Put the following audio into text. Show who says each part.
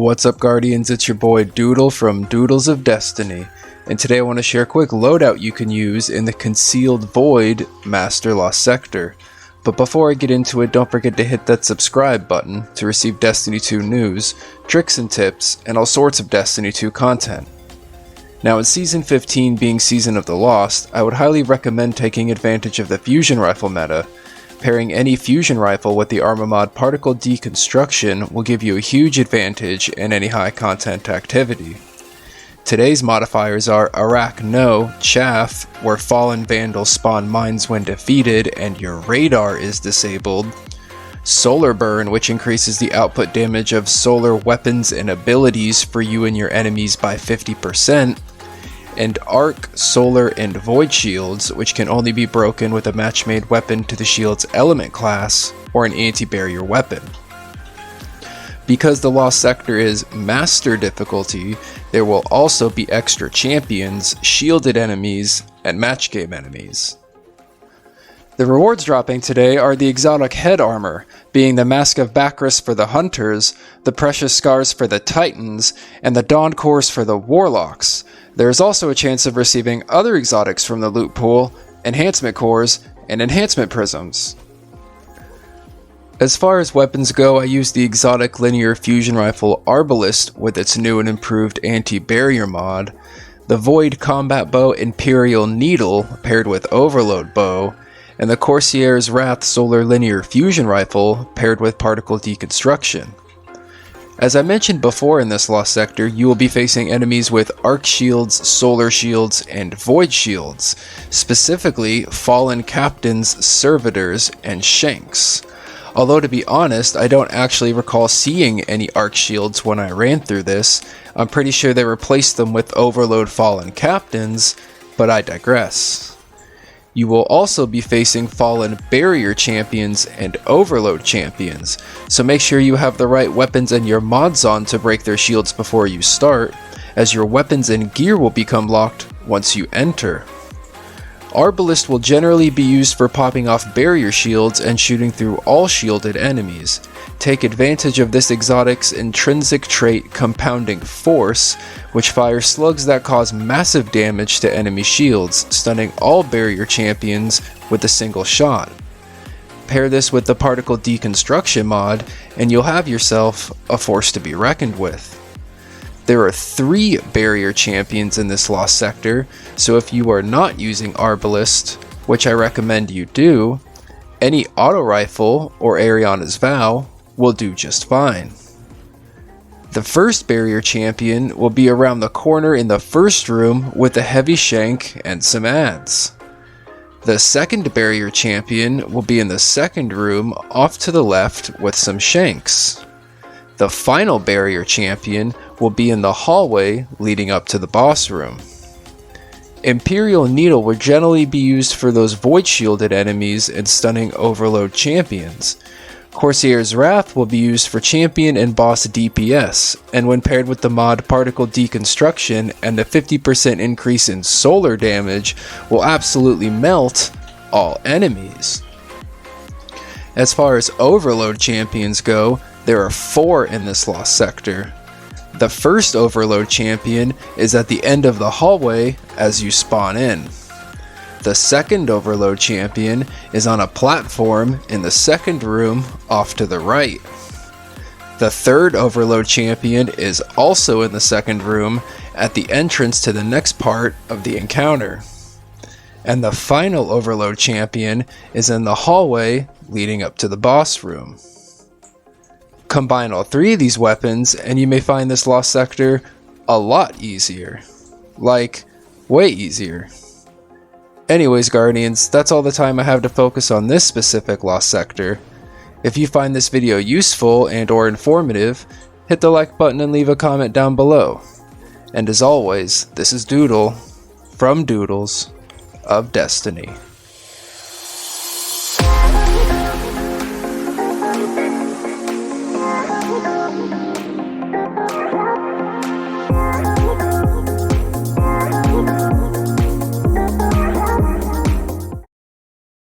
Speaker 1: What's up, Guardians? It's your boy Doodle from Doodles of Destiny, and today I want to share a quick loadout you can use in the Concealed Void Master Lost Sector. But before I get into it, don't forget to hit that subscribe button to receive Destiny 2 news, tricks and tips, and all sorts of Destiny 2 content. Now, in Season 15 being Season of the Lost, I would highly recommend taking advantage of the fusion rifle meta. Pairing any fusion rifle with the armor mod Particle Deconstruction will give you a huge advantage in any high content activity. Today's modifiers are Arach No, Chaff, where Fallen Vandals spawn mines when defeated and your radar is disabled, Solar Burn, which increases the output damage of solar weapons and abilities for you and your enemies by 50%, and Arc, Solar, and Void Shields, which can only be broken with a match-made weapon to the shield's element class or an anti-barrier weapon. Because the Lost Sector is Master difficulty, there will also be extra champions, shielded enemies, and match game enemies. The rewards dropping today are the exotic head armor, being the Mask of Bakris for the Hunters, the Precious Scars for the Titans, and the Dawn Cores for the Warlocks. There is also a chance of receiving other exotics from the loot pool, enhancement cores, and enhancement prisms. As far as weapons go, I use the exotic linear fusion rifle Arbalist with its new and improved anti-barrier mod, the Void combat bow Imperial Needle paired with Overload bow, and the Corsair's Wrath solar linear fusion rifle paired with Particle Deconstruction. As I mentioned before in this Lost Sector, you will be facing enemies with Arc Shields, Solar Shields, and Void Shields, specifically Fallen Captains, Servitors, and Shanks. Although to be honest, I don't actually recall seeing any Arc Shields when I ran through this. I'm pretty sure they replaced them with Overload Fallen Captains, but I digress. You will also be facing Fallen Barrier Champions and Overload Champions, so make sure you have the right weapons and your mods on to break their shields before you start, as your weapons and gear will become locked once you enter. Arbalist will generally be used for popping off barrier shields and shooting through all shielded enemies. Take advantage of this exotic's intrinsic trait Compounding Force, which fires slugs that cause massive damage to enemy shields, stunning all barrier champions with a single shot. Pair this with the Particle Deconstruction mod, and you'll have yourself a force to be reckoned with. There are 3 barrier champions in this Lost Sector, so if you are not using Arbalist, which I recommend you do, any auto rifle or Ariana's Vow will do just fine. The first barrier champion will be around the corner in the first room with a heavy shank and some adds. The second barrier champion will be in the second room off to the left with some shanks. The final barrier champion will be in the hallway leading up to the boss room. Imperial Needle will generally be used for those void shielded enemies and stunning overload champions. Corsair's Wrath will be used for champion and boss DPS, and when paired with the mod Particle Deconstruction and the 50% increase in solar damage, will absolutely melt all enemies. As far as overload champions go, there are 4 in this Lost Sector. The first overload champion is at the end of the hallway as you spawn in. The second overload champion is on a platform in the second room off to the right. The third overload champion is also in the second room at the entrance to the next part of the encounter. And the final overload champion is in the hallway leading up to the boss room. Combine all 3 of these weapons and you may find this Lost Sector a lot easier. Like, way easier. Anyways, Guardians, that's all the time I have to focus on this specific Lost Sector. If you find this video useful and or informative, hit the like button and leave a comment down below. And as always, this is Doodle from Doodles of Destiny.